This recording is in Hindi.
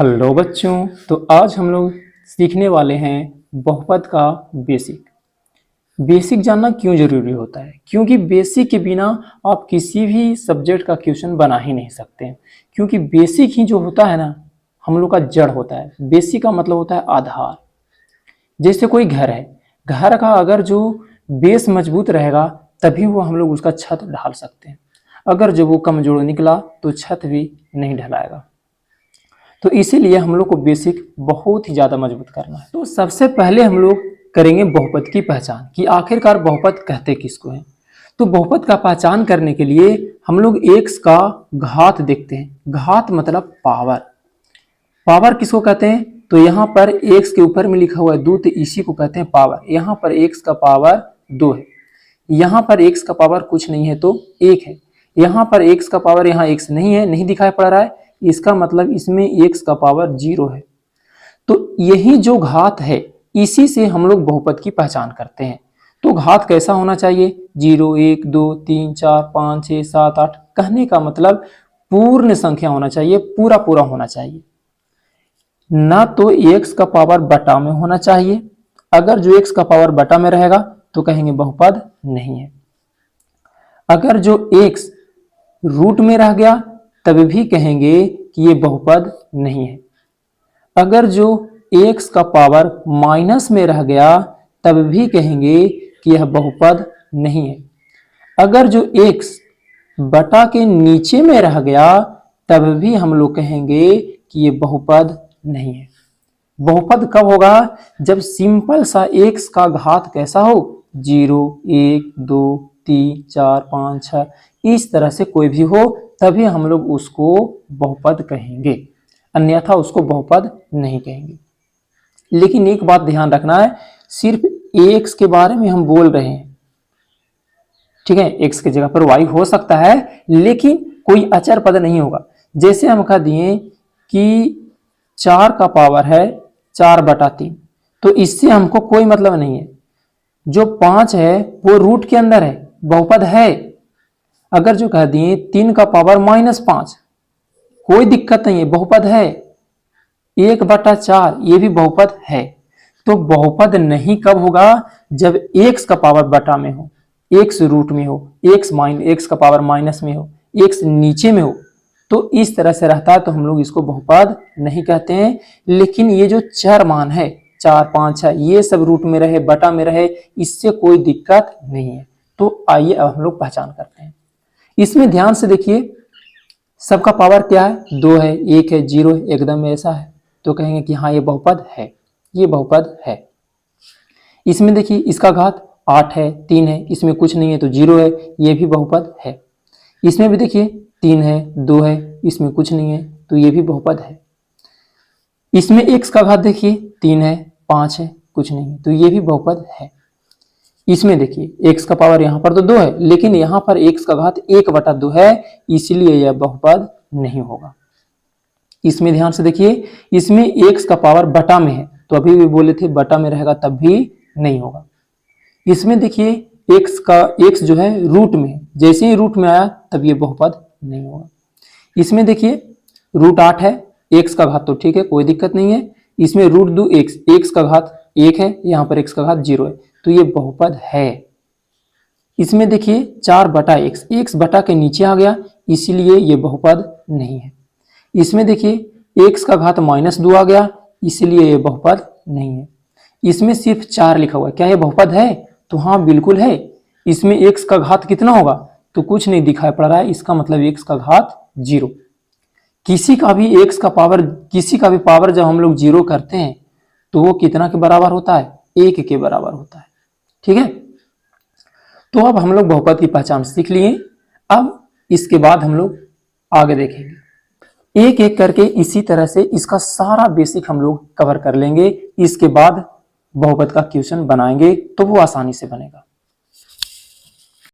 हेलो बच्चों, तो आज हम लोग सीखने वाले हैं बहुपद का बेसिक। बेसिक जानना क्यों जरूरी होता है? क्योंकि बेसिक के बिना आप किसी भी सब्जेक्ट का क्वेश्चन बना ही नहीं सकते हैं। क्योंकि बेसिक ही जो होता है ना, हम लोग का जड़ होता है। बेसिक का मतलब होता है आधार। जैसे कोई घर है, घर का अगर जो बेस मजबूत रहेगा तभी वो हम लोग उसका छत ढाल सकते हैं। अगर जो वो कमजोर निकला तो छत भी नहीं ढलाएगा। तो इसीलिए हम लोग को बेसिक बहुत ही ज़्यादा मजबूत करना है। तो सबसे पहले हम लोग करेंगे बहुपद की पहचान कि आखिरकार बहुपद कहते किसको हैं। तो बहुपद का पहचान करने के लिए हम लोग एक्स का घात देखते हैं। घात मतलब पावर। पावर किसको कहते हैं? तो यहाँ पर एक्स के ऊपर में लिखा हुआ है 2, तो इसी को कहते हैं पावर। यहाँ पर एक्स का पावर 2 है, यहाँ पर एक्स का पावर कुछ नहीं है तो 1 है। यहाँ पर एक्स का पावर, यहाँ एक्स नहीं है, नहीं दिखाई पड़ रहा है, इसका मतलब इसमें एक्स का पावर 0 है। तो यही जो घात है इसी से हम लोग बहुपद की पहचान करते हैं। तो घात कैसा होना चाहिए? 0, 1, 2, 3, 4, 5, 6, 7, 8। कहने का मतलब पूर्ण संख्या होना चाहिए, पूरा पूरा होना चाहिए। ना तो एक्स का पावर बटा में होना चाहिए। अगर जो एक्स का पावर बटा में रहेगा तो कहेंगे बहुपद नहीं है। अगर जो एक्स रूट में रह गया तब भी कहेंगे कि ये बहुपद नहीं है। अगर जो x का पावर माइनस में रह गया तब भी कहेंगे कि यह बहुपद नहीं है। अगर जो x बटा के नीचे में रह गया तब भी हम लोग कहेंगे कि ये बहुपद नहीं है। बहुपद कब होगा? जब सिंपल सा x का घात कैसा हो, 0, 1, 2, 3, 4, 5, 6, इस तरह से कोई भी हो तभी हम लोग उसको बहुपद कहेंगे, अन्यथा उसको बहुपद नहीं कहेंगे। लेकिन एक बात ध्यान रखना है, सिर्फ x के बारे में हम बोल रहे हैं, ठीक है। x की जगह पर y हो सकता है लेकिन कोई अचर पद नहीं होगा। जैसे हम कह दिए कि 4 का पावर है 4/3, तो इससे हमको कोई मतलब नहीं है। जो 5 है वो रूट के अंदर है, बहुपद है। अगर जो कह दिए 3 का पावर -5, कोई दिक्कत नहीं है, बहुपद है। 1/4 ये भी बहुपद है। तो बहुपद नहीं कब होगा? जब x का पावर बटा में हो, x रूट में हो, x का पावर माइनस में हो, x नीचे में हो, तो इस तरह से रहता है तो हम लोग इसको बहुपद नहीं कहते हैं। लेकिन ये जो चर मान है 4, 5, 6, ये सब रूट में रहे, बटा में रहे, इससे कोई दिक्कत नहीं है। तो आइए अब हम लोग पहचान करते हैं। इसमें ध्यान से देखिए, सबका पावर क्या है? 2 है, 1 है, 0 है, एकदम ऐसा है तो कहेंगे कि हाँ ये बहुपद है, ये बहुपद है। इसमें देखिए इसका घात 8 है, 3 है, इसमें कुछ नहीं है तो 0 है, ये भी बहुपद है। इसमें भी देखिए 3 है, 2 है, इसमें कुछ नहीं है तो ये भी बहुपद है। इसमें x का घात देखिए 3 है, 5 है, कुछ नहीं है तो ये भी बहुपद है। इसमें देखिए x का पावर यहाँ पर तो 2 है लेकिन यहाँ पर x का घात 1/2 है, इसलिए यह बहुपद नहीं होगा। इसमें ध्यान से देखिए, इसमें x का पावर बटा में है तो अभी भी बोले थे बटा में रहेगा तब भी नहीं होगा। इसमें देखिए x जो है रूट में है, जैसे ही रूट में आया तब ये बहुपद नहीं होगा। इसमें देखिए √8 है, x का घात तो ठीक है, कोई दिक्कत नहीं है। इसमें √2x, x का घात 1 है, यहाँ पर x का घात 0 है तो ये बहुपद है। इसमें देखिए 4/x, x बटा के नीचे आ गया इसीलिए ये बहुपद नहीं है। इसमें देखिए x का घात -2 आ गया इसलिए ये बहुपद नहीं है। इसमें सिर्फ 4 लिखा हुआ है, क्या ये बहुपद है? तो हाँ बिल्कुल है। इसमें x का घात कितना होगा? तो कुछ नहीं दिखाई पड़ रहा है, इसका मतलब x का घात 0। किसी का भी पावर जब हम लोग 0 करते हैं तो वो कितना के बराबर होता है? 1 के बराबर होता है, ठीक है। तो अब हम लोग बहुपद की पहचान सीख लिए। अब इसके बाद हम लोग आगे देखेंगे एक एक करके, इसी तरह से इसका सारा बेसिक हम लोग कवर कर लेंगे। इसके बाद बहुपद का क्वेश्चन बनाएंगे तो वो आसानी से बनेगा।